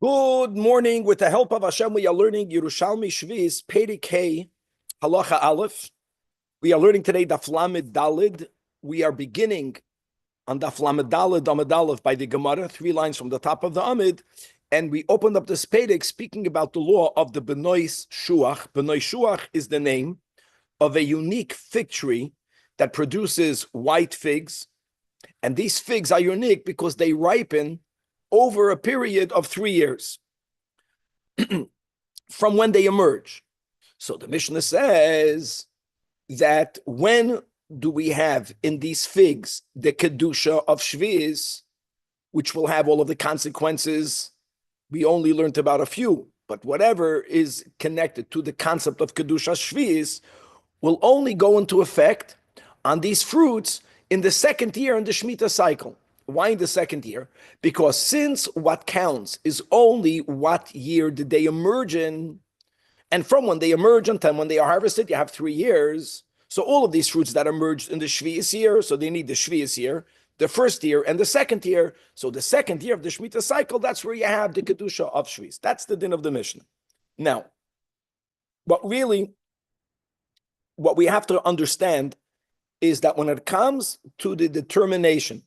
Good morning. With the help of Hashem, we are learning Yerushalmi Shviz, Perek Hey, Halacha Aleph. We are learning today Daf Lamed Dalid. We are beginning on Daf Lamed Dalid, Amud Aleph by the Gemara, 3 lines from the top of the Amid. And we opened up this Perek speaking about the law of the Benois Shuach. Benois Shuach is the name of a unique fig tree that produces white figs. And these figs are unique because they ripen over a period of 3 years from when they emerge. So the Mishnah says that when do we have in these figs the Kedusha of Shviz, which will have all of the consequences. We only learned about a few, but whatever is connected to the concept of Kedusha Shviz will only go into effect on these fruits in the second year in the Shemitah cycle. Why in the second year? Because since what counts is only what year did they emerge in, and from when they emerge until when they are harvested, you have 3 years. So all of these fruits that emerged in the Shvi'is year, so they need the Shvi'is year, the first year and the second year. So the second year of the Shemitah cycle, that's where you have the Kedusha of Shvi'is. That's the din of the Mishnah. Now, what we have to understand is that when it comes to the determination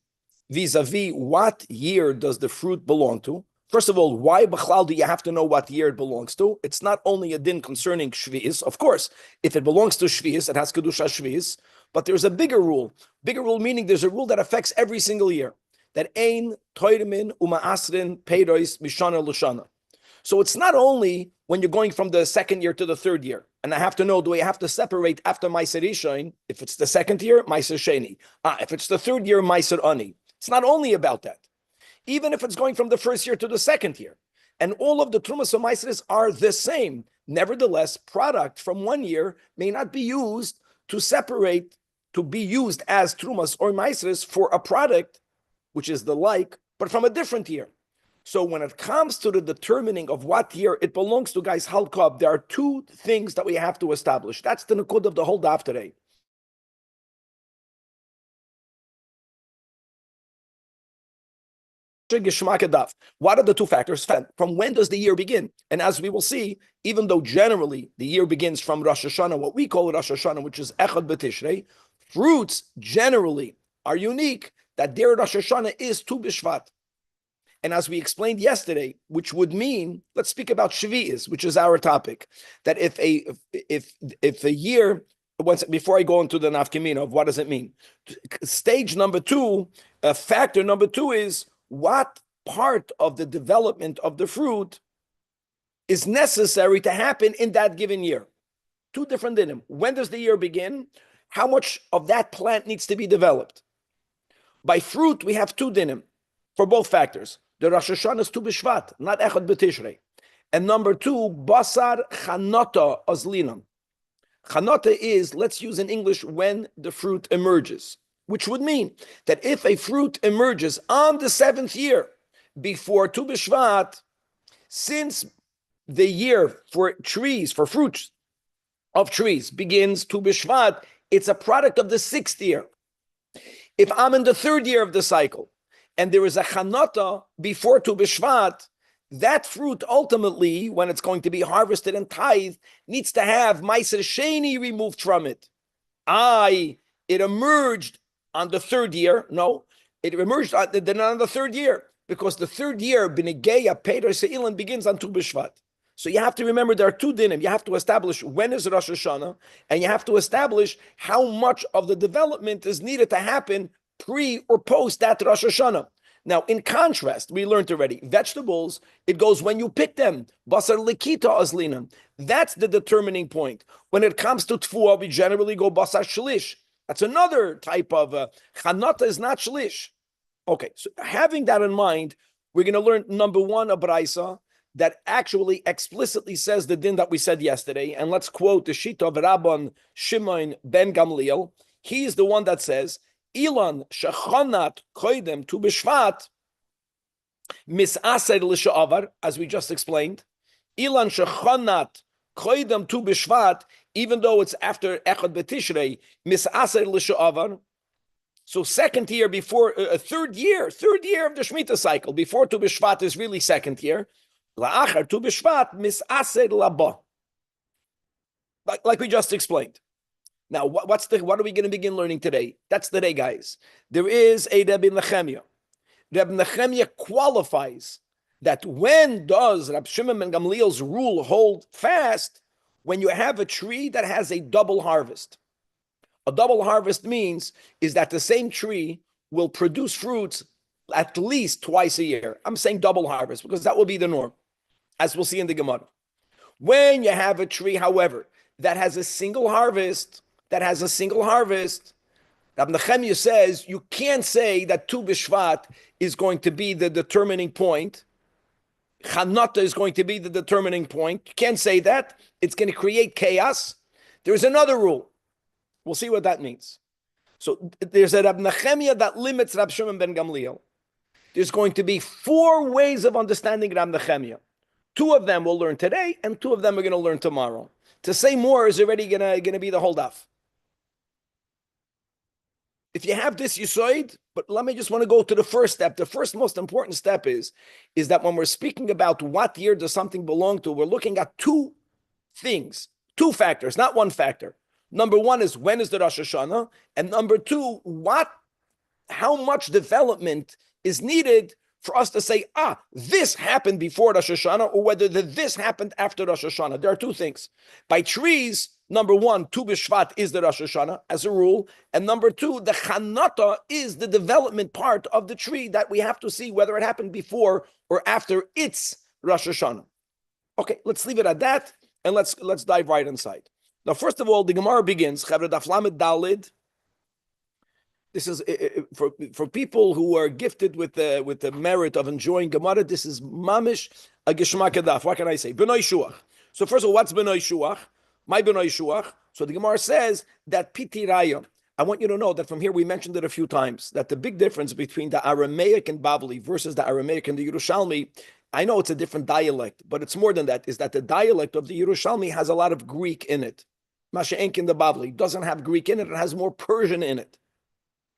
vis-a-vis what year does the fruit belong to, first of all, why b'chlal do you have to know what year it belongs to? It's not only a din concerning Shvi'is. Of course, if it belongs to Shvi'is, it has Kedusha Shvi'is, but there's a bigger rule. Bigger rule meaning there's a rule that affects every single year. That ein toiremin uma'asrin peiros mishana l'shana. So it's not only when you're going from the second year to the third year, and I have to know, do I have to separate after Meiser Rishon? If it's the second year, Meiser Sheni. If it's the third year, Meiser Ani. It's not only about that. Even if it's going from the first year to the second year, and all of the Trumas and Meiseres are the same, nevertheless, product from one year may not be used to separate, to be used as Trumas or Meiseres for a product, which is the like, but from a different year. So when it comes to the determining of what year it belongs to, guys, Halkab, there are 2 things that we have to establish. That's the Nakud of the whole daf today. What are the 2 factors? From when does the year begin? And as we will see, even though generally the year begins from Rosh Hashanah, what we call Rosh Hashanah, which is Echad B'Tishrei, fruits generally are unique, that their Rosh Hashanah is Tu B'Shvat. And as we explained yesterday, which would mean, let's speak about Shvi'is, which is our topic, that if a year, before I go into the nafkamina of what does it mean, stage number 2, factor number 2 is what part of the development of the fruit is necessary to happen in that given year. 2 different dinim. When does the year begin? How much of that plant needs to be developed? By fruit, we have 2 dinim for both factors. The Rosh Hashanah is Tu B'Shvat, not Echad B'Tishrei. And number 2, Basar Chanota Ozlinan. Chanota is, let's use in English, when the fruit emerges, which would mean that if a fruit emerges on the 7th year before Tu B'Shvat, since the year for trees, for fruits of trees begins Tu B'Shvat, it's a product of the 6th year. If I'm in the 3rd year of the cycle, and there is a chanata before Tu B'Shvat, that fruit ultimately, when it's going to be harvested and tithed, needs to have Meiser Sheni removed from it. It emerged on the 3rd year. No, it emerged on the 3rd year, because the 3rd year, B'Negeya Peder Se'ilan, begins on Tu B'Shvat. So you have to remember there are 2 dinim. You have to establish when is Rosh Hashanah, and you have to establish how much of the development is needed to happen pre or post that Rosh Hashanah. Now, in contrast, we learned already, vegetables, it goes when you pick them. Basar likita azlinan. That's the determining point. When it comes to tfuah, we generally go basar shlish. That's another type of, chanata is not shlish. Okay, so having that in mind, we're going to learn number 1, a braisa, that actually explicitly says the din that we said yesterday. And let's quote the Shita of Rabban Shimon ben Gamliel. He is the one that says, Ilan shechonat koidem Tu B'Shvat misaser l'sha'avar, as we just explained. Ilan shechonat koidem Tu B'Shvat, even though it's after Echad B'Tishrei, misaser l'sha'avar. So 2nd year before, 3rd year of the Shemitah cycle, before Tu B'Shvat is really 2nd year. La'achar Tu B'Shvat mis'ased laba. Like we just explained. Now, what are we going to begin learning today? That's the day, guys. There is a Rabbi Nechemia. Rabbi Nechemia qualifies that when does Rabbi Shimon ben Gamliel's rule hold fast? When you have a tree that has a double harvest. A double harvest means is that the same tree will produce fruits at least twice a year. I'm saying double harvest because that will be the norm, as we'll see in the Gemara. When you have a tree, however, that has a single harvest, Rabbi Nechemia says you can't say that Tu B'Shvat is going to be the determining point. Chanata is going to be the determining point. You can't say that. It's going to create chaos. There's another rule. We'll see what that means. So there's a Rabbi Nechemia that limits Rabbi Shimon ben Gamliel. There's going to be 4 ways of understanding Rabbi Nechemia. 2 of them we'll learn today, and 2 of them we're going to learn tomorrow. To say more is already going to be the whole daf. If you have this yisoid, but let me just want to go to the first step. The first most important step is that when we're speaking about what year does something belong to, we're looking at 2 things, 2 factors, not 1 factor. Number 1 is when is the Rosh Hashanah, and number 2, how much development is needed for us to say, this happened before Rosh Hashanah, or whether this happened after Rosh Hashanah. There are 2 things. By trees, number 1, Tu B'Shvat is the Rosh Hashanah as a rule, and number 2, the Chanata is the development part of the tree that we have to see whether it happened before or after its Rosh Hashanah. Okay, let's leave it at that, and let's dive right inside. Now, first of all, the Gemara begins, Chavre Daf Lamed Dalid. This is for people who are gifted with the merit of enjoying Gemara. This is mamish a geshmak daf. What can I say? B'nai shuach. So first of all, what's b'nai shuach? My b'nai shuach. So the Gemara says that pitiraya. I want you to know that from here we mentioned it a few times that the big difference between the Aramaic and Bavli versus the Aramaic and the Yerushalmi. I know it's a different dialect, but it's more than that. Is that the dialect of the Yerushalmi has a lot of Greek in it. Masha'enk in the Bavli doesn't have Greek in it. It has more Persian in it.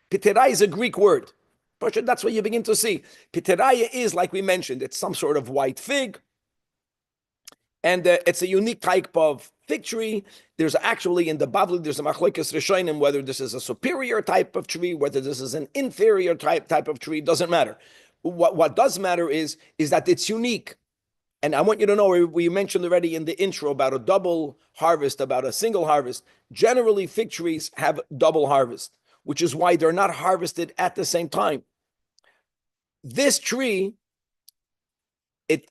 Piteraya is a Greek word. That's what you begin to see. Piteraya is, like we mentioned, it's some sort of white fig. And it's a unique type of fig tree. There's actually, in the Bavli, there's a machlokes rishonim, whether this is a superior type of tree, whether this is an inferior type of tree, doesn't matter. What does matter is that it's unique. And I want you to know, we mentioned already in the intro about a double harvest, about a single harvest. Generally, fig trees have double harvest, which is why they're not harvested at the same time. This tree,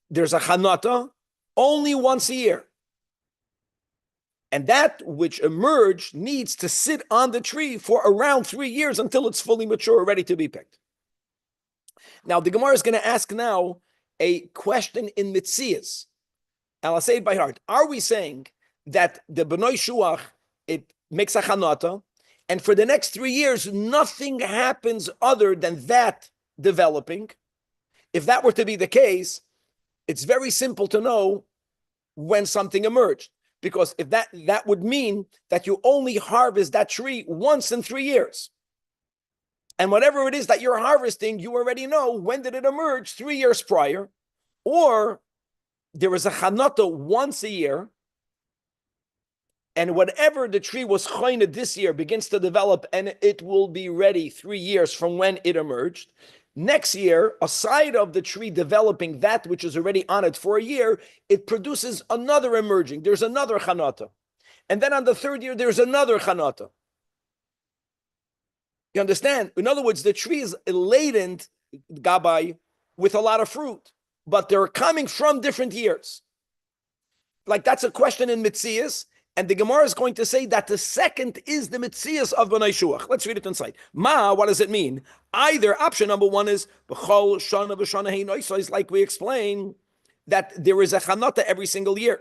there's a chanata only once a year. And that which emerged needs to sit on the tree for around 3 years until it's fully mature, ready to be picked. Now, the Gemara is going to ask now a question in Mitzias. And I'll say it by heart. Are we saying that the B'nai Shuach, it makes a chanata, and for the next 3 years, nothing happens other than that developing? If that were to be the case, it's very simple to know when something emerged. Because if that would mean that you only harvest that tree once in 3 years. And whatever it is that you're harvesting, you already know when did it emerge 3 years prior. Or there is a chanata once a year, and whatever the tree was choined this year begins to develop, and it will be ready 3 years from when it emerged. Next year, aside of the tree developing that which is already on it for a year, it produces another emerging. There's another chanata. And then on the 3rd year, there's another chanata. You understand? In other words, the tree is laden, Gabai, with a lot of fruit, but they're coming from different years. Like that's a question in Mitzias. And the Gemara is going to say that the second is the Mitzias of B'nai Shuach. Let's read it inside. What does it mean? Either option number 1 is B'chol Shana B'Shana Hein Oisais, like we explain, that there is a chanata every single year.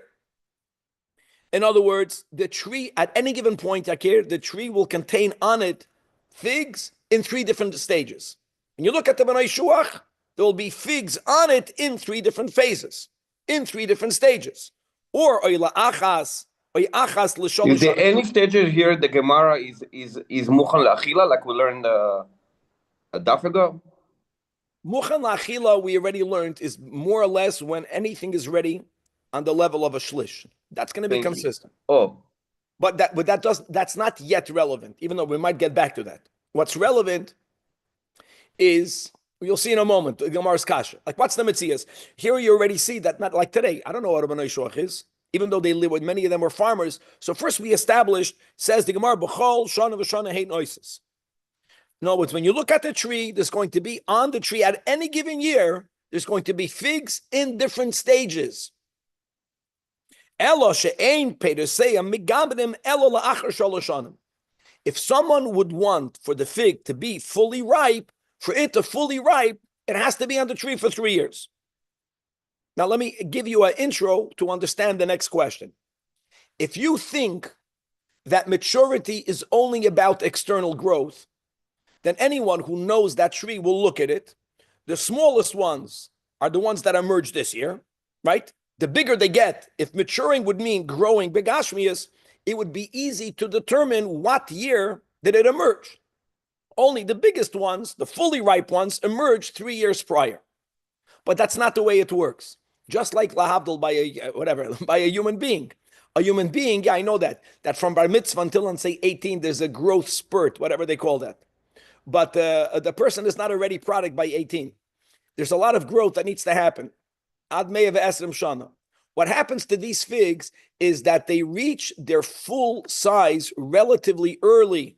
In other words, the tree, at any given point, Akir, the tree will contain on it figs in 3 different stages. When you look at the B'nai Shuach, there will be figs on it in 3 different phases, in 3 different stages. Or Oila Achas, is there any stages here the Gemara is Muchan La'achila, like we learned a daf ago? Muchan la'achila, we already learned, is more or less when anything is ready on the level of a shlish. That's going to be Thank you. consistent. Oh, That's not yet relevant, even though we might get back to that. What's relevant is, you'll see in a moment, the Gemara's kasha. Like, what's the mitzias? Here you already see that, not like today. I don't know what a B'nai Shoach is, even though they live with many of them were farmers. So first we established, says the Gemara, B'chol shana v'shana hate noises. In other words, when you look at the tree, there's going to be on the tree at any given year, there's going to be figs in different stages. If someone would want for the fig to be fully ripe, for it to fully ripe, it has to be on the tree for 3 years. Now, let me give you an intro to understand the next question. If you think that maturity is only about external growth, then anyone who knows that tree will look at it. The smallest ones are the ones that emerged this year, right? The bigger they get, if maturing would mean growing begashmias, it would be easy to determine what year did it emerge. Only the biggest ones, the fully ripe ones, emerged 3 years prior. But that's not the way it works. Just like lahavdil by a human being. A human being, yeah, I know that from bar mitzvah until, say, 18, there's a growth spurt, whatever they call that. But the person is not a ready product by 18. There's a lot of growth that needs to happen. Ad me'ev esrim shana. What happens to these figs is that they reach their full size relatively early.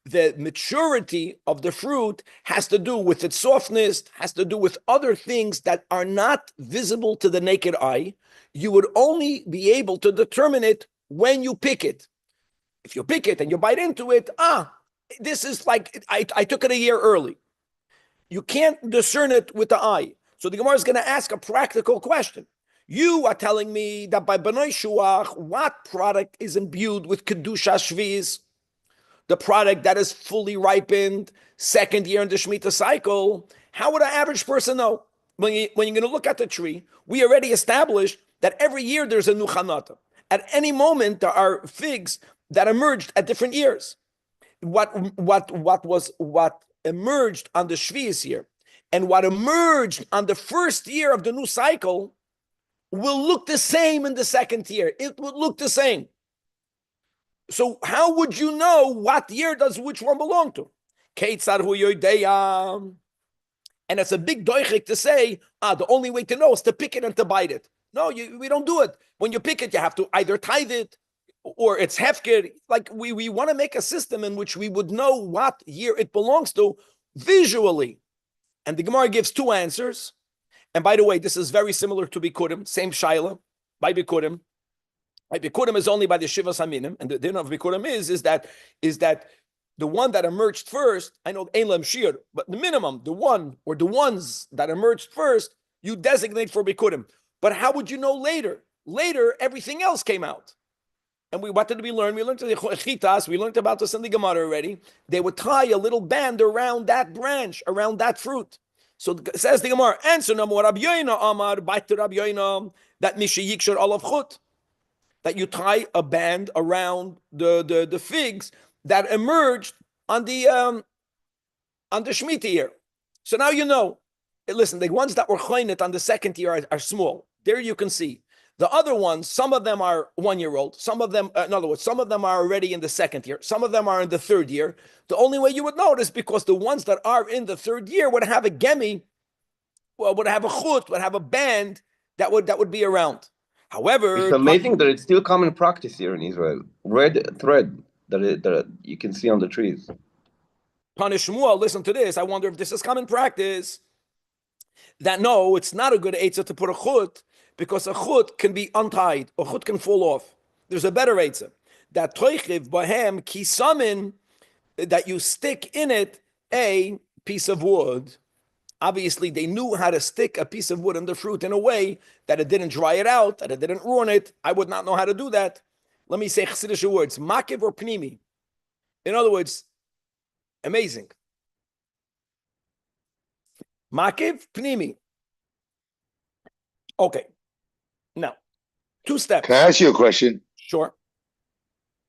The maturity of the fruit has to do with its softness, has to do with other things that are not visible to the naked eye. You would only be able to determine it when you pick it. If you pick it and you bite into it, this is like, I took it a year early. You can't discern it with the eye. So the Gemara is going to ask a practical question. You are telling me that by B'nai Shuach, what product is imbued with Kedusha Shviz? The product that is fully ripened, second year in the Shemitah cycle. How would an average person know? When you're going to look at the tree, we already established that every year there's a new chanata. At any moment, there are figs that emerged at different years. What emerged on the Shvius year and what emerged on the first year of the new cycle will look the same in the second year. It would look the same. So how would you know what year does which one belong to? And it's a big doichik to say, the only way to know is to pick it and to bite it. No, we don't do it. When you pick it, you have to either tithe it or it's hefker. Like we want to make a system in which we would know what year it belongs to visually. And the Gemara gives 2 answers. And by the way, this is very similar to Bikurim, same shaila, by Bikurim. Right? Bikurim is only by the Shivas Haminim. And the din of Bikurim is that the one that emerged first, I know Ein Lem Shir, but the minimum, the one or the ones that emerged first, you designate for Bikurim. But how would you know later? Later, everything else came out. And what did we learn? We learned the chitas. We learned about this in the Gemara already. They would tie a little band around that branch, around that fruit. So it says the Gemara, answer number one, Rabbi Yoina Amar, back to Rabbi Yoina, that Mishayikshar Olav Chut, that you tie a band around the figs that emerged on the Shemitah year. So now you know. Listen, the ones that were chaynet on the second year are small. There you can see. The other ones, some of them are 1 year old. Some of them, in other words, some of them are already in the second year. Some of them are in the third year. The only way you would know is because the ones that are in the third year would have a gemi, would have a chut, would have a band that would be around. However, it's amazing that it's still common practice here in Israel. Red thread that you can see on the trees. Shmuel, listen to this. I wonder if this is common practice. That no, it's not a good eitzah to put a chut, because a chut can be untied, a chut can fall off. There's a better eitzah. That toichiv bahem kisamin, that you stick in it a piece of wood. Obviously, they knew how to stick a piece of wood in the fruit in a way that it didn't dry it out, that it didn't ruin it. I would not know how to do that. Let me say chassidish words, makiv or pnimi. In other words, amazing. Makiv, pnimi. Okay. Now, 2 steps. Can I ask you a question? Sure.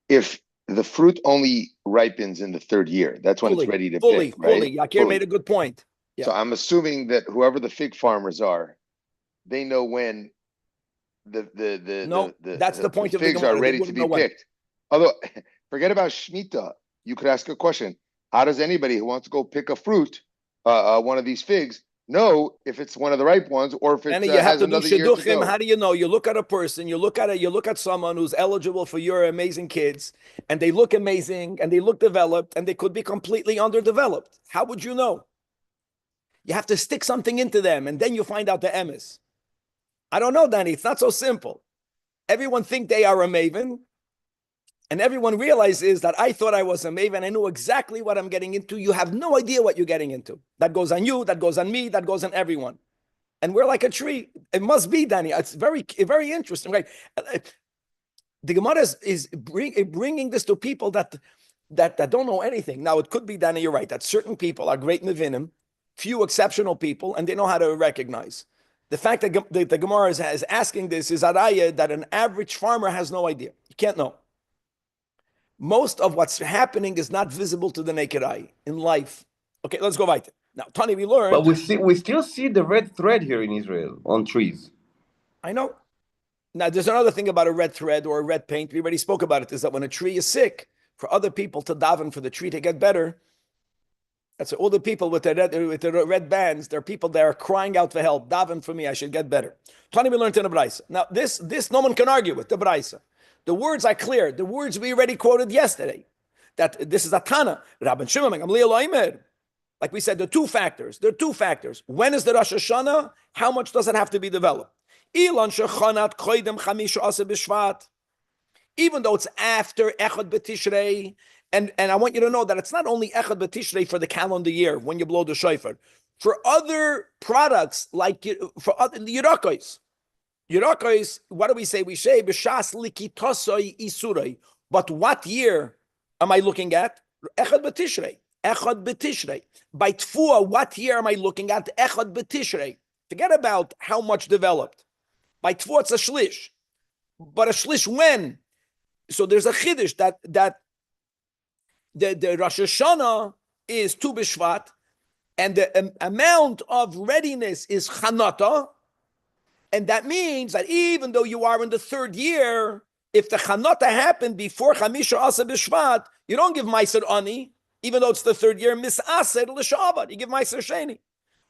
If the fruit only ripens in the third year, that's when it's ready to pick, right? Yakir made a good point. So I'm assuming that whoever the fig farmers are, they know when that's the point of the figs Gemara. are They ready to wouldn't be know when. picked. Although, forget about Shemitah. You could ask a question. How does anybody who wants to go pick a fruit, one of these figs, know if it's one of the ripe ones or if it And you have has to do another year to shidduchim. go? How do you know? You look at a person, you look at someone who's eligible for your amazing kids, and they look amazing and they look developed, and they could be completely underdeveloped. How would you know? You have to stick something into them, and then you find out the emes. I don't know, Danny. It's not so simple. Everyone think they are a maven, and everyone realizes that I thought I was a maven. I knew exactly what I'm getting into. You have no idea what you're getting into. That goes on you, that goes on me, that goes on everyone. And we're like a tree. It must be, Danny. It's very, very interesting, right? The Gemara is bringing this to people that don't know anything. Now, it could be, Danny, you're right, that certain people are great mevinim, few exceptional people, and they know how to recognize. The fact that the Gemara is asking this is araya that an average farmer has no idea. You can't know. Most of what's happening is not visible to the naked eye in life. Okay, let's go weiter. Now, Tony, we learned. But we still see the red thread here in Israel on trees. I know. Now, there's another thing about a red thread or a red paint. We already spoke about it. Is that when a tree is sick, for other people to daven for the tree to get better, that's all the people with the red bands. There are people that are crying out for help. Daven for me, I should get better. Tony, we learned in the Braisa. Now, this no one can argue with, the Braisa. The words are clear. The words we already quoted yesterday. That this is a Tana. Rabbi Shimon, like we said, there are two factors. When is the Rosh Hashanah? How much does it have to be developed? Even though it's after Echad B'Tishrei, and I want you to know that it's not only Echad B'Tishrei for the calendar year when you blow the shofar. For other products, like for other Yerakos, what do we say? We say B'Shas Likitosoi Isurei. But what year am I looking at? Echad B'Tishrei. Echad B'Tishrei. By Tfuah, what year am I looking at? Echad B'Tishrei. Forget about how much developed. By Tfuah, it's a shlish. But a shlish when? So there's a chiddush that the Rosh Hashanah is Tu B'Shvat, and the amount of readiness is Chanata, and that means that even though you are in the third year, if the Chanata happened before Chamisha Asa B'Shvat, you don't give Meiser Ani, even though it's the third year, Misaser L'Shavat, you give Meiser Sheni.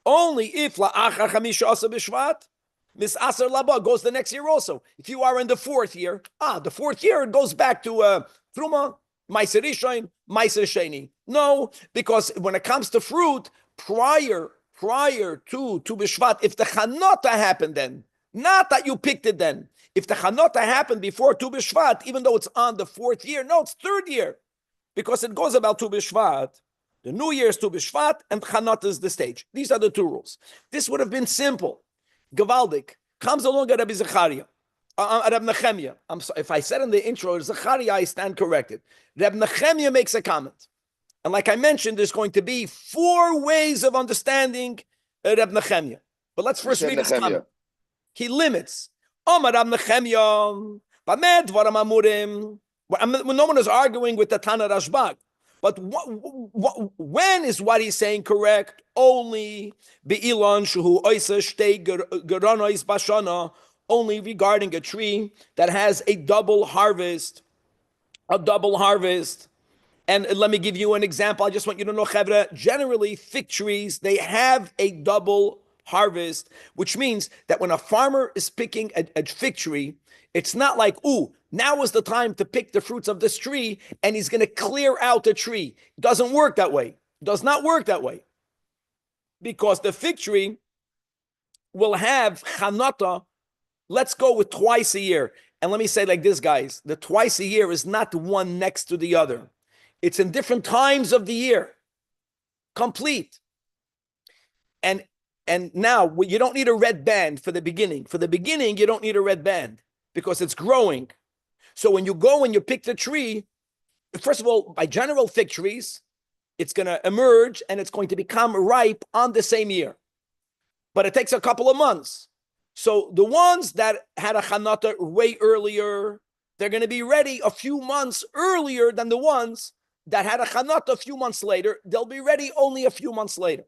Only if La'achar Chamisha Asa B'Shvat, Misaser Laba goes the next year also. If you are in the fourth year, the fourth year it goes back to Truma, Meiser Rishon, Meiser Sheni. No, because when it comes to fruit, prior to B'Shvat, if the Chanota happened then, not that you picked it then, if the Chanota happened before Tu B'Shvat, even though it's on the fourth year, no, it's third year, because it goes about Tu B'Shvat. The New Year is Tu B'Shvat, and Chanota is the stage. These are the two rules. This would have been simple. Gavaldik comes along at Rabbi Zechariah, Rabbi Nechemia. I'm sorry, if I said in the intro Zechariah, I stand corrected. Rabbi Nechemia makes a comment. And like I mentioned, there's going to be 4 ways of understanding Rabbi Nechemia. But let's first read his comment. He limits. Omar Rabbi Nechemia, Bamed Dvaram Amurim. No one is arguing with the Tana Rashbag. But when is what he's saying correct? Only be'ilan shuhu oisa shtei geronois bashana, only regarding a tree that has a double harvest. And let me give you an example. I just want you to know, Chevra, generally fig trees, they have a double harvest, which means that when a farmer is picking a fig tree, it's not like, now is the time to pick the fruits of this tree, and he's going to clear out the tree. It doesn't work that way. It does not work that way. Because the fig tree will have chanata, let's go with twice a year. And let me say like this, guys, the twice a year is not one next to the other. It's in different times of the year. Complete. And now, you don't need a red band for the beginning. For the beginning, you don't need a red band because it's growing. So when you go and you pick the tree, first of all, by general fig trees, it's going to emerge and it's going to become ripe on the same year. But it takes a couple of months. So the ones that had a chanata way earlier, they're going to be ready a few months earlier than the ones that had a chanata a few months later. They'll be ready only a few months later.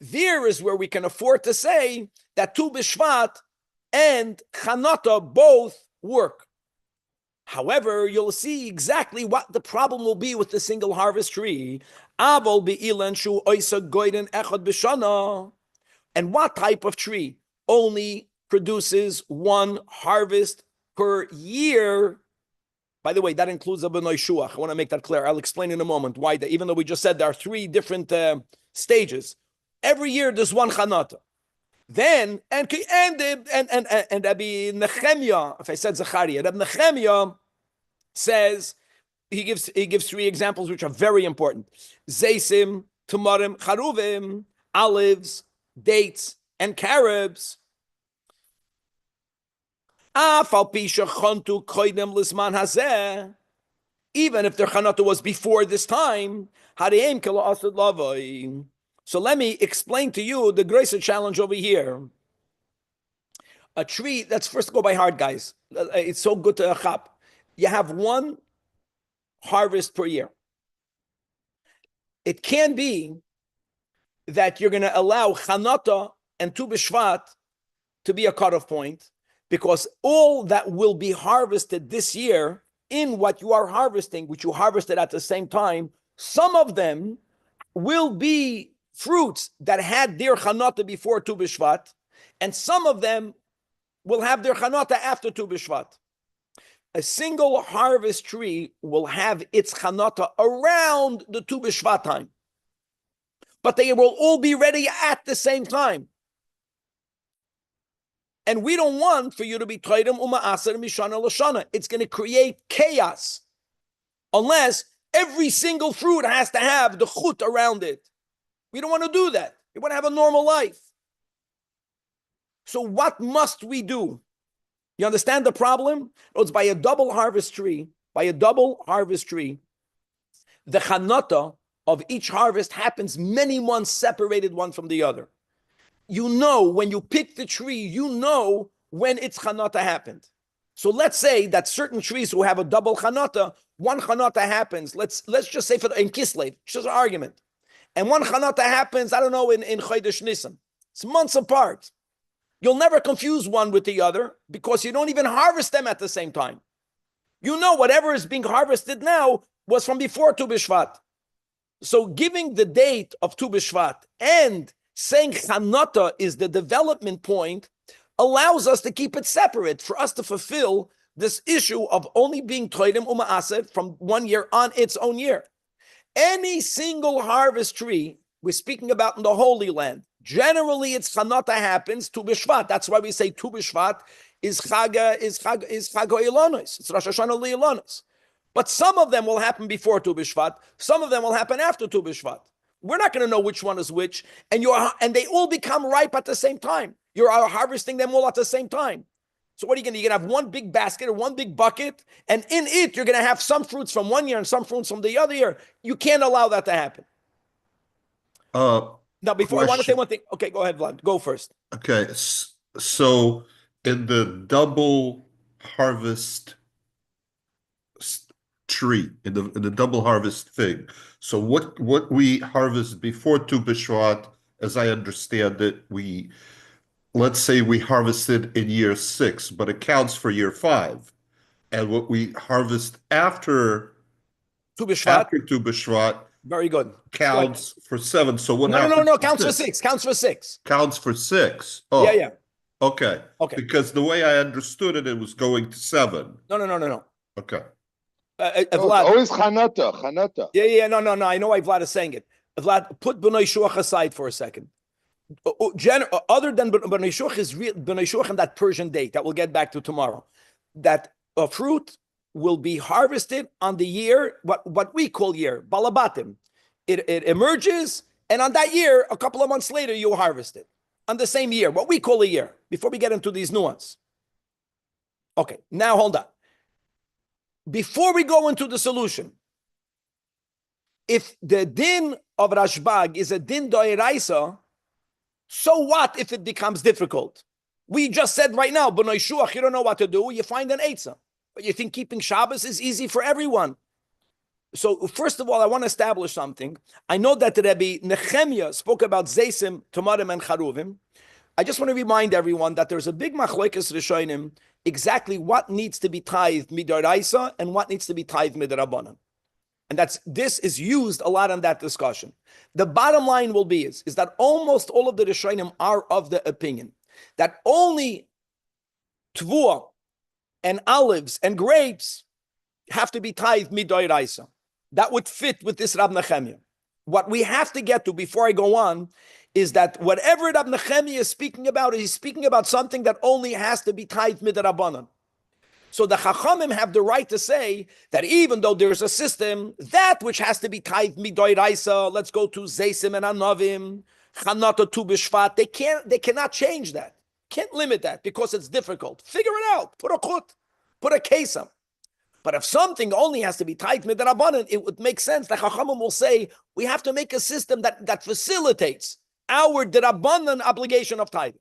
There is where we can afford to say that Tu B'Shvat and Chanata both work. However, you'll see exactly what the problem will be with the single harvest tree. Avol be'ilan shu oisa goyden echad b'shana. And what type of tree only produces one harvest per year? By the way, that includes a b'noi shuach. I want to make that clear. I'll explain in a moment why. Even though we just said there are three different stages, every year there's one chanata. Then and Rabbi Nehemiah, if I said Zachariah, Rabbi Nehemiah says he gives three examples which are very important: zaysim, tamarim, charuvim, olives, dates, and carobs. Even if their chanata was before this time, so let me explain to you the greater challenge over here. A tree, let's first go by heart, guys. It's so good to chap. You have one harvest per year. It can be that you're going to allow Chanata and Tu B'Shvat to be a cutoff point, because all that will be harvested this year in what you are harvesting, which you harvested at the same time, some of them will be fruits that had their Chanata before Tu B'Shvat, and some of them will have their Chanata after Tu B'Shvat. A single harvest tree will have its Chanata around the Tu B'Shvat time, but they will all be ready at the same time. And we don't want for you to be Toidem Uma'aser Mishana Lashana. It's going to create chaos unless every single fruit has to have the chut around it. We don't want to do that. We want to have a normal life. So what must we do? You understand the problem? It's by a double harvest tree. The chanata of each harvest happens many months separated one from the other. You know, when you pick the tree, you know when its chanata happened. So let's say that certain trees who have a double chanata, one chanata happens, let's just say in Kislev, just an argument. And one chanata happens, I don't know, in Chodesh Nisan. It's months apart. You'll never confuse one with the other because you don't even harvest them at the same time. You know whatever is being harvested now was from before Tu B'Shvat. So giving the date of Tu B'Shvat and saying Chanata is the development point allows us to keep it separate, for us to fulfill this issue of only being Toidem Uma'aseh from 1 year on its own year. Any single harvest tree, we're speaking about in the Holy Land, generally its Chanata happens Tu B'Shvat. That's why we say Tu B'Shvat is Chag Ilonos. It's Rosh Hashanah Li'Ilonos. But some of them will happen before Tu B'Shvat. Some of them will happen after Tu B'Shvat. We're not going to know which one is which, and they all become ripe at the same time. You're harvesting them all at the same time. So what are you going to do? You're going to have one big basket or one big bucket, and in it, you're going to have some fruits from 1 year and some fruits from the other year. You can't allow that to happen. Now, before I want to say one thing. Okay, go ahead, Vlad. Go first. Okay, so in the double harvest tree, in the double harvest fig, so what we harvest before Tu B'Shvat, as I understand it, let's say we harvested in year 6, but it counts for year 5. And what we harvest after Tu B'Shvat, very good, counts for 7. So what happens? No, counts for 6. Counts for 6. Counts for 6. Oh, yeah. Okay. Because the way I understood it, it was going to 7. No. Okay. Vlad, always Chanata. Yeah. No. I know why Vlad is saying it. Vlad, put B'nai Shuach aside for a second. Other than B'nai Shuach is B'nai Shuach and that Persian date that we'll get back to tomorrow. That a fruit will be harvested on the year, what we call year, Balabatim. It emerges, and on that year, a couple of months later, you harvest it. On the same year, what we call a year, before we get into these nuances. Okay, now hold on. Before we go into the solution, if the din of Rashbag is a din doiraisa, so what if it becomes difficult? We just said right now, B'nai Shuach, you don't know what to do, you find an eitzah. But you think keeping Shabbos is easy for everyone. So first of all, I want to establish something. I know that Rabbi Nehemiah spoke about Zeisim, Tomarim, and Charuvim. I just want to remind everyone that there's a big machlekes rishonim exactly what needs to be tithed midaraisa and what needs to be tithed midarabanan. And this is used a lot in that discussion. The bottom line will be is that almost all of the rishonim are of the opinion that only tvua and olives and grapes have to be tithed midaraisa. That would fit with this Rab Nehemiah. What we have to get to before I go on is that whatever Rab Nehemiah is speaking about, he's speaking about something that only has to be tithed midrabanan. So the Chachamim have the right to say that even though there's a system, that which has to be tithed midoiraisa, let's go to Zeisim and Anavim, Chanata Tu B'Shvat, they cannot change that. Can't limit that because it's difficult. Figure it out. Put a chut, put a kesam. But if something only has to be tithed midrabanan, it would make sense. The Chachamim will say we have to make a system that facilitates our drabanan obligation of tithing.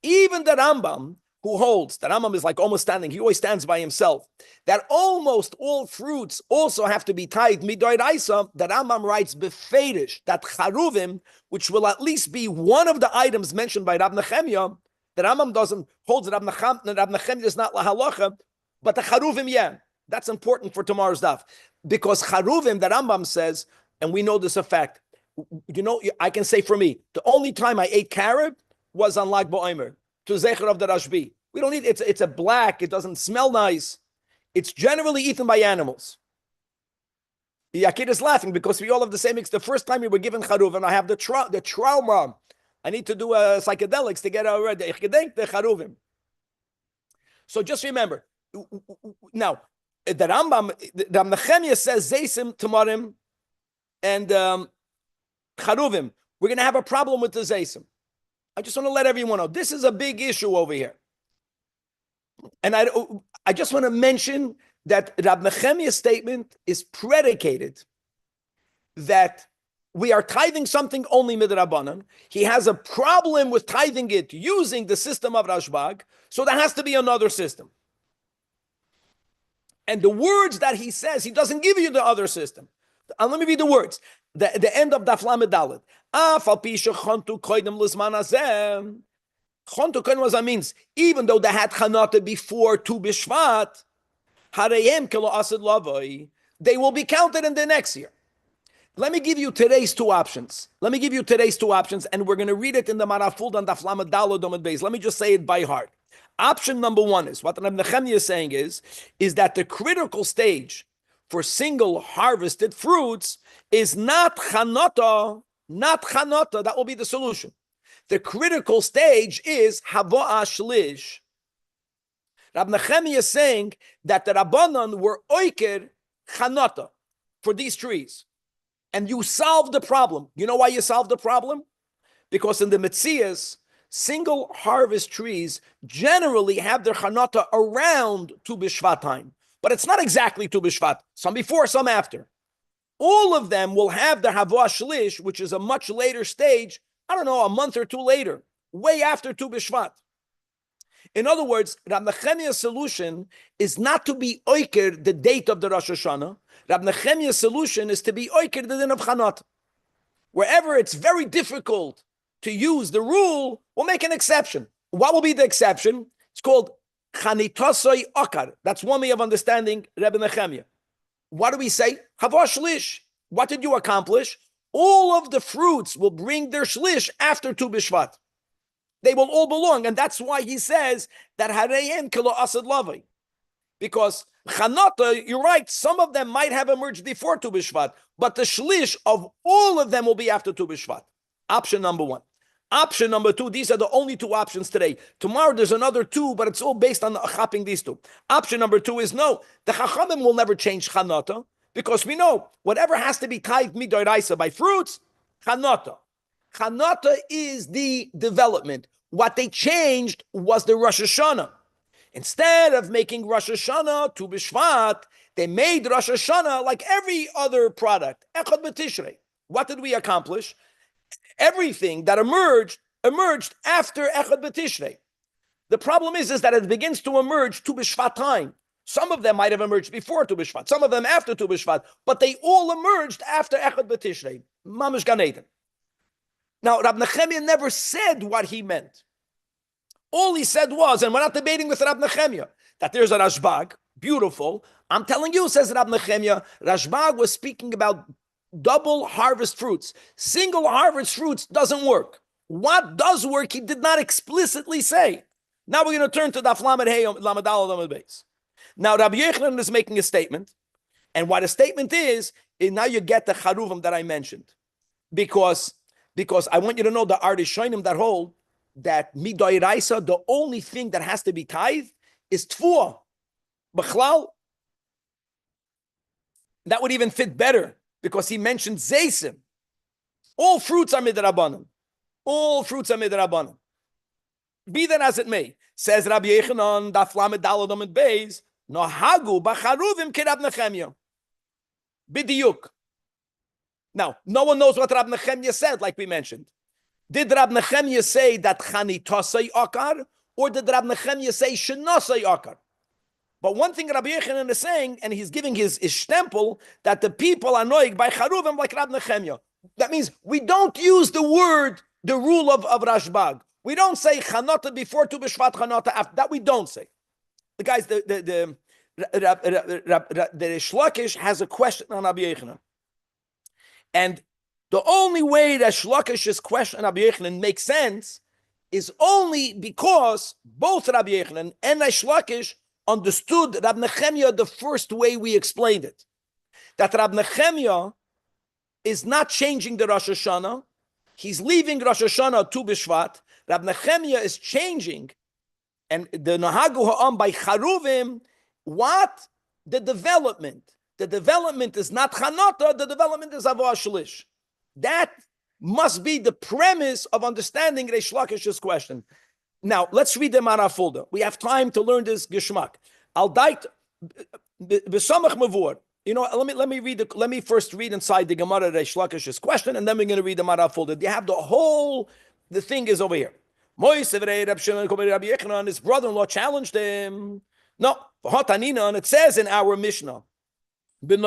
Even the Rambam, who holds, the Rambam is like almost standing, he always stands by himself, that almost all fruits also have to be tithed midoraisa, the Rambam writes beferish, that charuvim, which will at least be one of the items mentioned by Rab Nehemiah, the Rambam doesn't, holds Rab Nehemiah is not lahalacha, but the charuvim, yeah, that's important for tomorrow's daf. Because charuvim, the Rambam says, and we know this a fact, you know, I can say for me, the only time I ate carob was on Lag BaOmer, to Zecher of the Rashbi. We don't eat, it's a black, it doesn't smell nice. It's generally eaten by animals. Yakir is laughing because we all have the same, it's the first time we were given charuv, and I have the trauma. I need to do psychedelics to get already. Ich gedenk the charuvim. So just remember, now, the Rambam, the Rab Nehemiah says Zeisim, Tamarim, and Charuvim. We're going to have a problem with the Zeisim. I just want to let everyone know, this is a big issue over here. And I just want to mention that Rab Nehemiah's statement is predicated that we are tithing something only midrabanan. He has a problem with tithing it using the system of Rashbag, so there has to be another system. And the words that he says, he doesn't give you the other system. Let me read the words. The end of Daf Lamed Dalet. Chontu koydem means even though they had chanata before Tu B'Shvat, harayim kelo asid lavoi, they will be counted in the next year. Let me give you today's two options. And we're going to read it in the Marafuld and Daf Lamed Dalet Domad Beis. Let me just say it by heart. Option number one is, what Rab Nehemiah is saying is that the critical stage for single harvested fruits is not chanata, that will be the solution. The critical stage is havo'a shlish. Rab Nehemiah is saying that the Rabbanan were oiker chanata for these trees. And you solve the problem. You know why you solve the problem? Because in the Metzias, single harvest trees generally have their chanata around Tu B'Shvat time, but it's not exactly Tu B'Shvat. Some before, some after. All of them will have their Havoah Shlish, which is a much later stage, I don't know, a month or two later, way after Tu B'Shvat. In other words, Rab Nehemiah's solution is not to be oiker the date of the Rosh Hashanah. Rab Nehemiah's solution is to be oiker the din of chanata. Wherever it's very difficult to use the rule, we'll make an exception. What will be the exception? It's called Chanitasoi Akar. That's one way of understanding Rebbe Nehemiah. What do we say? Havoah Shlish. What did you accomplish? All of the fruits will bring their shlish after Tu B'Shvat. They will all belong, and that's why he says that Harayim Kilo Asad Lavai. Because Chanata, you're right, some of them might have emerged before Tu B'Shvat, but the shlish of all of them will be after Tu B'Shvat. Option number one. Option number two, these are the only two options today. Tomorrow there's another two, but it's all based on chopping these two. Option number two is no, the Chachamim will never change Chanata, because we know whatever has to be tithed midoraisa by fruits, Chanata. Chanata is the development. What they changed was the Rosh Hashanah. Instead of making Rosh Hashanah Tu B'Shvat, they made Rosh Hashanah like every other product. Echad B'Tishrei. What did we accomplish? Everything that emerged after Echad B'Tishrei. The problem is that it begins to emerge Tu B'Shvat time. Some of them might have emerged before Tu B'Shvat, some of them after Tu B'Shvat, but they all emerged after Echad B'Tishrei, Mamish Gan Eden. Now, Rab Nechemia never said what he meant. All he said was, and we're not debating with Rab Nechemia, that there's a Rashbag, beautiful. I'm telling you, says Rab Nechemia, Rashbag was speaking about double harvest fruits. Single harvest fruits doesn't work. What does work, he did not explicitly say. Now we're going to turn to Daf Lamed Hey Lamed Al Lamed Beis. Now Rabbi Yochanan is making a statement, and what a statement is now you get the charuvim that I mentioned, because I want you to know the Ardishonim that hold that midoiraisa, the only thing that has to be tithed is tfuah. B'chlal, that would even fit better because he mentioned zeisim. All fruits are midrabanan. All fruits are midrabanan. Be that as it may, says Rabbi Yochanan, Daf Lamed Daled Amud Beis, nohagu b'charuvim kirab Nechemia. B'diuk. Now, no one knows what Rab Nechemia said, like we mentioned. Did Rab Nechemia say that chanitosei akar, or did Rab Nechemia say shenosei akar? But one thing Rabbi Yochanan is saying, and he's giving his stempel, that the people are noig by charuvim like Rab Nechemia. That means we don't use the rule of Rashbag. We don't say chanata before Tu B'Shvat, chanata after. That we don't say. The guys, the Shlakish has a question on Rabbi Yochanan. And the only way that Shlakish's question on Rabbi Yochanan makes sense is only because both Rabbi Yochanan and Shlakish understood Rab Nechemia the first way we explained it. That Rab Nechemia is not changing the Rosh Hashanah. He's leaving Rosh Hashanah to B'Shvat. Rab Nechemia is changing, and the Nahagu Ha'am by Charuvim, what? The development. The development is not Chanata, the development is Avoah Shlish. That must be the premise of understanding Reish Lakish's question. Now, let's read the Mara Fulda. We have time to learn this Geshmak. Al Dait B'Samach Mavur. You know, let me first read inside the Gemara Reish Lakish's question, and then we're going to read the Mara Fulda. You have the thing is over here. His brother-in-law challenged him. No, and it says in our Mishnah, let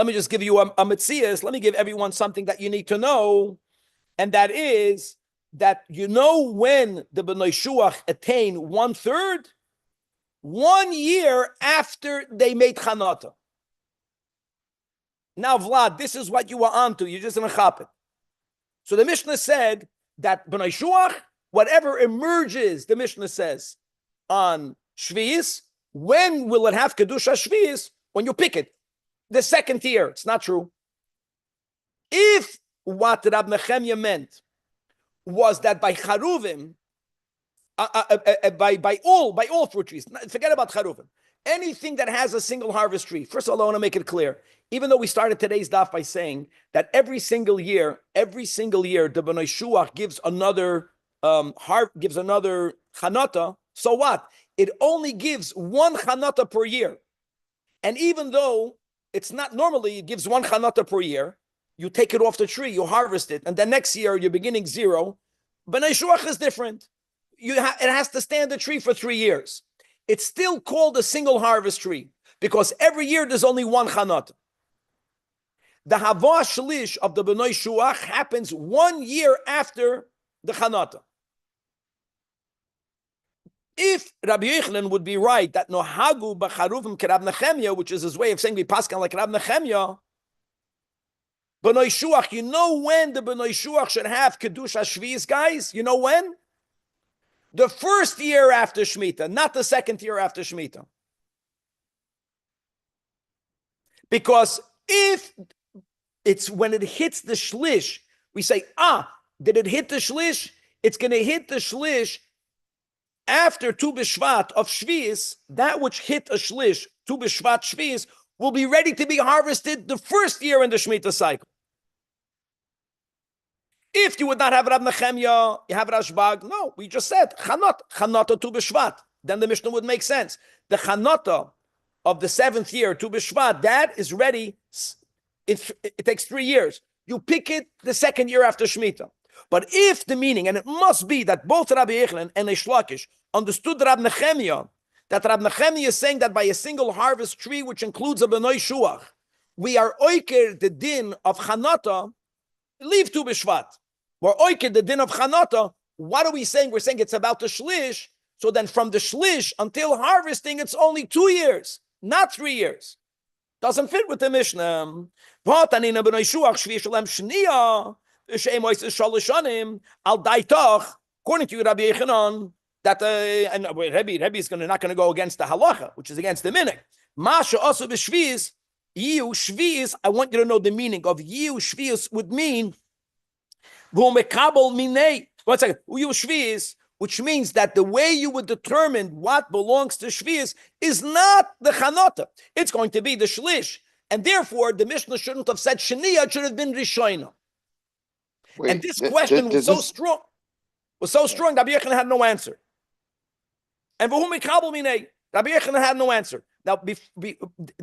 me just give you a metzias. Let me give everyone something that you need to know, and that is that you know when the B'nai Shuach attain 1/3, 1 year after they made Chanata. Now, Vlad, this is what you were onto. You just didn't chop it. So the Mishnah said that B'nai Shuach, whatever emerges, the Mishnah says, on Shvi'is, when will it have Kedusha Shvi'is? When you pick it. The second year. It's not true. If what Rab Nechemia meant was that by Charuvim, by all fruit trees, forget about Charuvim, anything that has a single harvest tree. First of all, I want to make it clear. Even though we started today's daf by saying that every single year, the B'nai Shuach gives another chanata. So what? It only gives one chanata per year. And even though it's not normally, it gives one chanata per year, you take it off the tree, you harvest it, and then next year you're beginning 0. B'nai Shuach is different. It has to stand the tree for 3 years. It's still called a single harvest tree because every year there's only one chanata. The Havah Shlish of the B'nai Shuach happens 1 year after the Chanata. If Rabbi Yochanan would be right that Nohagu b'charuvim kerab Nechemia, which is his way of saying we paskan like Rab Nechemia, B'nai Shuach, you know when the B'nai Shuach should have Kedusha Shvi'is, guys? You know when? The first year after Shemitah, not the second year after Shemitah. Because if it's when it hits the shlish, we say, did it hit the shlish? It's going to hit the shlish after Tu B'Shvat of Shvi'is. That which hit a shlish, Tu B'Shvat Shvi'is, will be ready to be harvested the first year in the Shemitah cycle. If you would not have Rab Nechemia, you have Rashbag. No, we just said Chanata Tu B'Shvat. Then the Mishnah would make sense. The Chanata of the 7th year, Tu B'Shvat, that is ready. It takes 3 years. You pick it the second year after Shemitah. But if the meaning, and it must be that both Rabbi Yochanan and Reish Lakish understood Rab Nechemia, that Rab Nechemia is saying that by a single harvest tree, which includes a benoi shuach, we are oiker the din of Chanata, leave Tu B'Shvat. We're oiker the din of Chanata. What are we saying? We're saying it's about the shlish. So then from the shlish until harvesting, it's only 2 years, not 3 years. Doesn't fit with the Mishnah. According to Rabbi Yechanan, that and Rabbi is not going to go against the halacha, which is against the minhag. Masha also b'shvius, yiu shvius. I want you to know the meaning of yiu shvius would mean v'umekabel minei. 1 second, yiu shvius, which means that the way you would determine what belongs to shvius is not the chanata. It's going to be the shlish. And therefore, the Mishnah shouldn't have said Shaniya, it should have been Rishayna. And this question was so strong, that Rabbi Yochanan had no answer. And Rabbi Yochanan had no answer. Now, the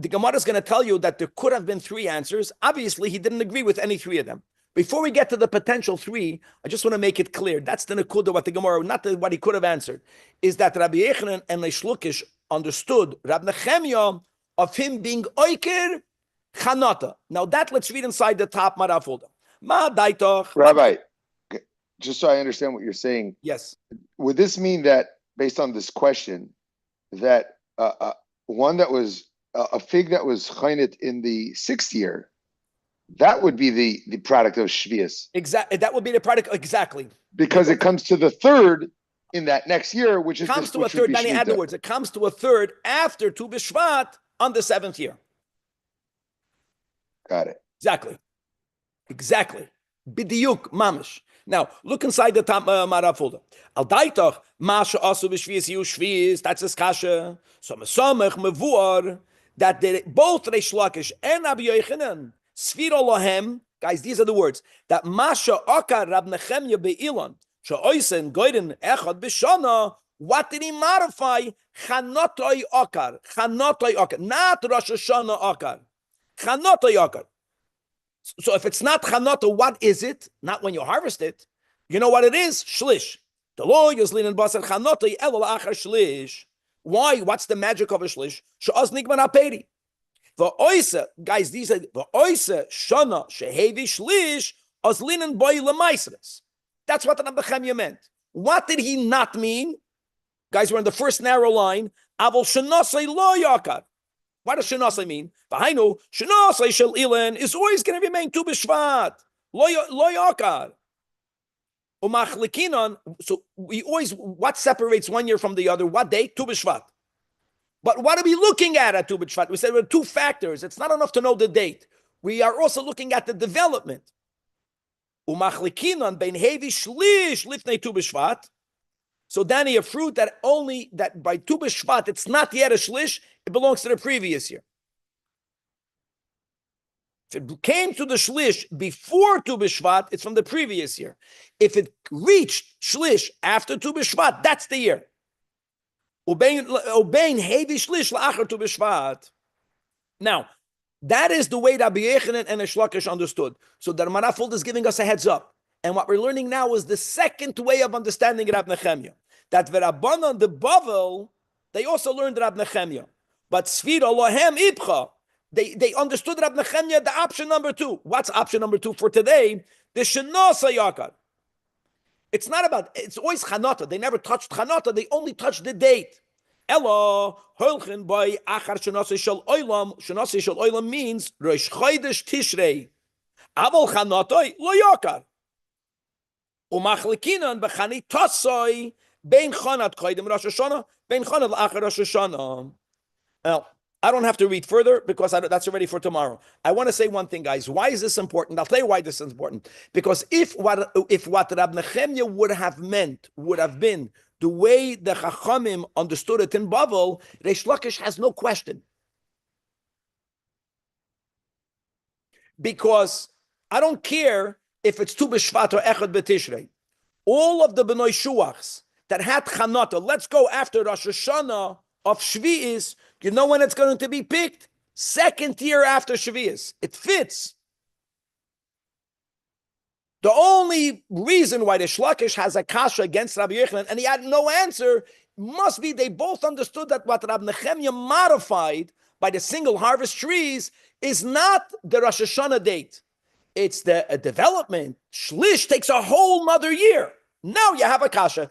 Gemara is going to tell you that there could have been 3 answers. Obviously, he didn't agree with any 3 of them. Before we get to the potential 3, I just want to make it clear. That's the Nakuda, what the Gemara, not what he could have answered, is that Rabbi Yochanan and Reish Lakish understood Rab Nechemia of him being oiker Chanata. Now that let's read inside the top Marav folder. Ma daitoch. Rabbi, just so I understand what you're saying. Yes. Would this mean that, based on this question, that one that was a fig that was chaynit in the 6th year, that would be the product of Shvius? Exactly. That would be the product. Exactly. Because it comes to the 3rd in that next year, which is comes to a third. In other words, it comes to a 3rd after Tu B'Shvat on the 7th year. Got it. Exactly. Bidiyuk mamish. Now look inside the top Marav folder. Al daitoch masha asu b'shvius yu shvius. That's his kasha. So mesamech mevuar that both Reish Lakish and Rabbi Yochanan sfira lohem. Guys, these are the words that masha akar Rab Nechemia be'ilan she'oisen goyden echad b'shana. What did he modify? Chanotoi akar, not Rosh Hashanah akar. Chanota yakar. So if it's not chanota, what is it? Not when you harvest it. You know what it is? Shlish. The law is linen basar chanota elul achar shlish. Why? What's the magic of a shlish? She'az nigman aperi. The oisa, guys, these are the oisa shana shehevi shlish az linen boy lemaisres. That's what the Nechemia meant. What did he not mean? Guys, we're in the first narrow line. Avol shenasei lo yakar. What does Shenasai mean? V'hainu, Shenasai shel ilan is always going to remain Tu B'Shvat. Lo yakar. Umachlikinon, so we always, what separates 1 year from the other? What day? Tu B'Shvat. But what are we looking at Tu B'Shvat? We said there are 2 factors. It's not enough to know the date. We are also looking at the development. Umachlikinon ben hevi shlish lifnei Tu B'Shvat. So Danny, a fruit that by Tu B'Shvat, it's not yet a shlish, it belongs to the previous year. If it came to the shlish before Tu B'Shvat, it's from the previous year. If it reached shlish after Tu B'Shvat, that's the year. Ubein hevi shlish la'achar Tu B'Shvat. Now, that is the way Rabbi Yochanan and Reish Lakish understood. So the Marav folder is giving us a heads up. And what we're learning now is the second way of understanding Rab Nechemia. That V'Rabbanan, the Bavel, they also learned Rab Nechemia. But Sfira Lohem Ibcha, they understood Rab Nechemia, the option number 2. What's option number 2 for today? The Shenasa Yakar. It's not about, it's always Chanata. They never touched Chanata, they only touched the date. Ella, Holchen by Achar Shenasa Shel Oilam. Shenasa Shel Oilam means Rosh Chodesh Tishrei. Aval Chanata Lo Yakar. Umachlikinan b'chani tasoi bein chanat koydem Rosh Hashanah bein chanat l'achar Rosh Hashanah. Now, I don't have to read further because that's already for tomorrow. I want to say one thing, guys. Why is this important? I'll tell you why this is important. Because if what Rab Nechemia would have meant would have been the way the Chachamim understood it in Bavel, Reish Lakish has no question. Because I don't care if it's Tu B'Shvat or Echad B'Tishrei. All of the B'nai Shuachs that had Chanata, let's go after Rosh Hashanah of Shvi'is, you know when it's going to be picked? 2nd year after Shvi'is. It fits. The only reason why the Shlakish has a kasha against Rabbi Yochanan and he had no answer must be they both understood that what Rabbi Nechemia modified by the single harvest trees is not the Rosh Hashanah date. It's the development. Shlish takes a whole nother year. Now you have a kasha.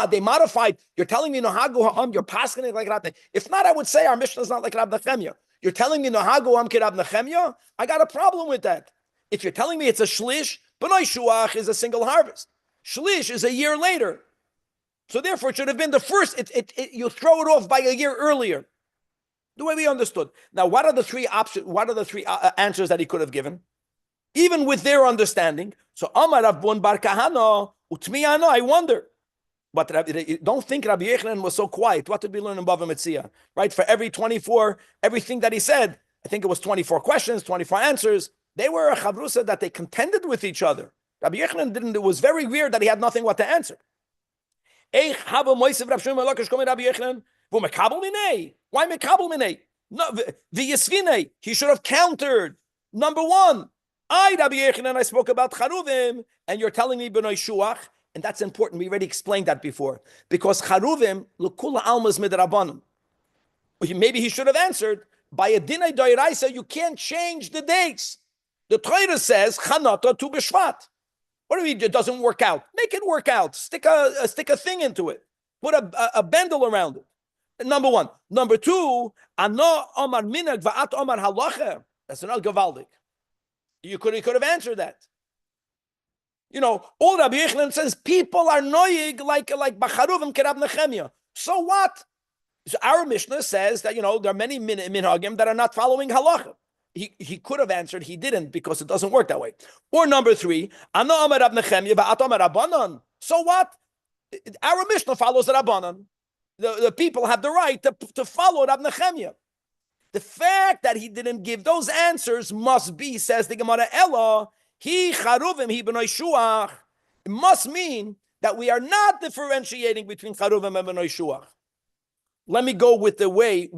They modified. You're telling me Nohagu Ha'am, you're passing it like Rabbi. If not, I would say our Mishnah is not like Rabbi Nechemia. You're telling me Nohagu Ha'am ki Rabbi Nechemia? I got a problem with that. If you're telling me it's a shlish, B'nai Shuach is a single harvest. Shlish is a year later. So therefore, it should have been the first. You throw it off by a year earlier. The way we understood. Now, what are the three options? What are the three answers that he could have given? Even with their understanding. So, Amar Rav Bun Bar Kahana, Utmiyana, I wonder. But don't think Rabbi Yochanan was so quiet. What did we learn in Bava Metzia? Right? For every 24, everything that he said, I think it was 24 questions, 24 answers. They were a chavrusa that they contended with each other. Rabbi Yochanan didn't. It was very weird that he had nothing what to answer. Why mekabel minei? No, v'yisvinei. He should have countered. Number one, Rabbi Yochanan, I spoke about charuvim, and you're telling me b'nai shuach, and that's important. We already explained that before because charuvim l'kula almas midrabanan. Maybe he should have answered by a dinay doiraisa. You can't change the dates. The Torah says chanata tu b'shvat. What if it doesn't work out? Make it work out. Stick a thing into it. Put a bundle around it. Number one. Number two, ano omar minag va'at omar halacha. That's not gavaldik. You could have answered that. All Rabbi Yochanan says people are noyig like bacharuvim kerab Nechemia. So what? So our Mishnah says that there are many minhagim that are not following halacha. He could have answered, he didn't because it doesn't work that way. Or number three, so what? Our Mishnah follows the Rabbanan. The people have the right to follow Rab Nechemia. The fact that he didn't give those answers must be, says the Gemara, Ella, he charuvim, he b'nai shuach. It must mean that we are not differentiating between charuvim and b'nai shuach. Let me go with the way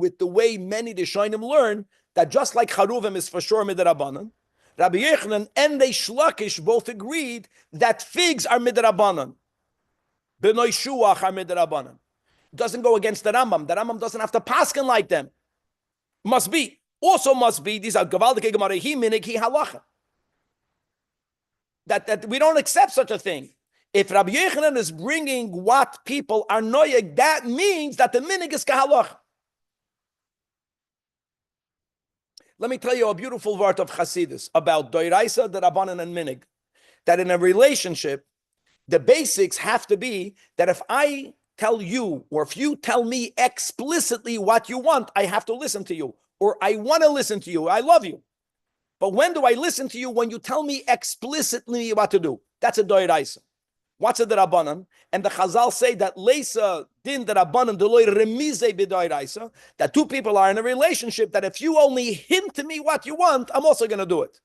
many Rishonim learn that just like charuvim is for sure midrabanan, Rabbi Yochanan and Reish Lakish both agreed that figs are midrabanan, b'nai shuach are midrabanan. It doesn't go against the Rambam. The Rambam doesn't have to paskin like them. Must be. These are gavaldik gemara hi minig hi halacha. That we don't accept such a thing. If Rabbi Yochanan is bringing what people are noyeg, that means that the minig is kahalacha. Let me tell you a beautiful word of Chassidus about doiraisa, the Rabbanan, and minig. That in a relationship, the basics have to be that if I tell you, or if you tell me explicitly what you want, I have to listen to you, or I want to listen to you. I love you. But when do I listen to you? When you tell me explicitly what to do. That's a doiraisa. What's a Rabbanan? And the Chazal say that leisa din the Rabbanan deloy remize b'doiraisa, that two people are in a relationship that if you only hint to me what you want, I'm also going to do it.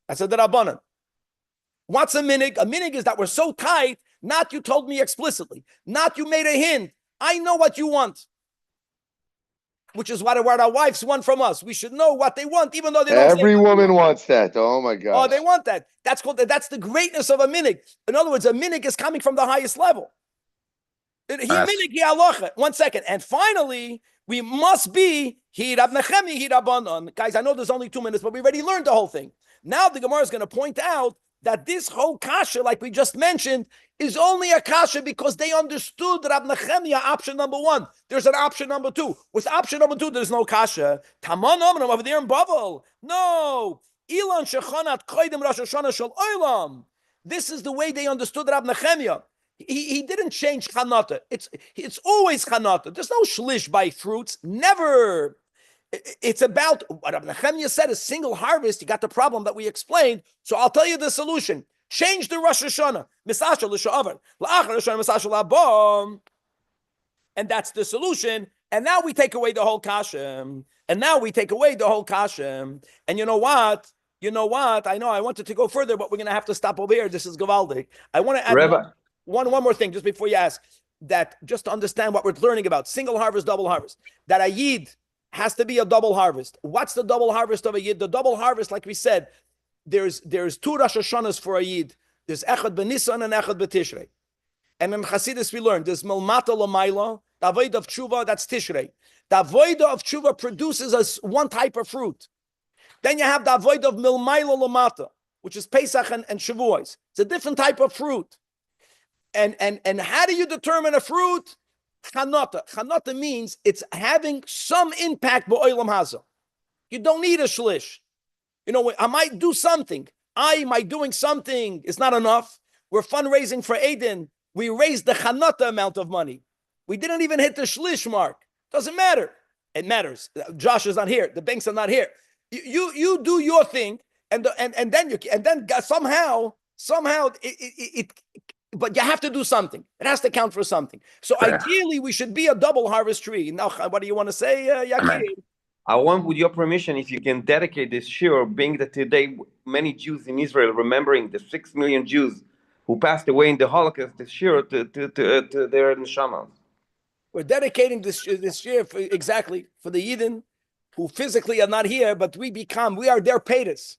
That's a Rabbanan. What's a minig? A minig is that we're so tight, not you told me explicitly, not you made a hint. I know what you want. Which is what our wives want from us. We should know what they want, even though they don't. Every woman wants that. Oh my God. Oh, they want that. That's the greatness of a minig. In other words, a minig is coming from the highest level. One second. And finally, we must be Rab Nechemia, Rabbanan. Guys, I know there's only 2 minutes, but we already learned the whole thing. Now the Gemara is going to point out that this whole kasha, like we just mentioned, is only a kasha because they understood Rab Nechemia option number 1. There's an option number 2. With option number 2, there's no kasha. Taman Omram over there in Bavel. No. Ilan shechanat koidim Rosh Hashanah shel olam. This is the way they understood Rab Nechemia. He didn't change chanata. It's always chanata. There's no shlish by fruits. Never. It's about what Rabbi Nechemia said, a single harvest. You got the problem that we explained. So I'll tell you the solution. Change the Rosh Hashanah. And that's the solution. And now we take away the whole kasha. And you know what? I know I wanted to go further, but we're going to have to stop over here. This is Gavaldik. I want to add one more thing just before you ask. That just to understand what we're learning about. Single harvest, double harvest. That a yid has to be a double harvest. What's the double harvest of a yid? The double harvest, like we said, there's 2 Rosh Hashanahs for a yid. There's Echad b'Nisan and Echad b'Tishrei. And in Chassidus we learned there's Milmata L'mayla, the Avodah of Tshuva, that's Tishrei. The Avodah of Tshuva produces us one type of fruit. Then you have the Avodah of Milmayla L'mata, which is Pesach and Shavuos. It's a different type of fruit. And how do you determine a fruit? Chanata. Chanata means it's having some impact b'olam haza. You don't need a shlish. You know, I might do something. My doing something is not enough. We're fundraising for Aiden. We raised the chanata amount of money. We didn't even hit the shlish mark. Doesn't matter. It matters. Josh is not here. The banks are not here. You do your thing, and then somehow but you have to do something. It has to count for something. So ideally, we should be a double harvest tree. Now, what do you want to say, Yakir? I want, with your permission, if you can dedicate this shiur, being that today many Jews in Israel remembering the 6 million Jews who passed away in the Holocaust, this shiur to their neshamas. We're dedicating this year exactly for the Yidden who physically are not here, but we are their paytas.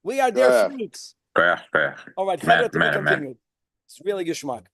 We are their fruits. Fair. All right, Man, continue. It's really geschmack.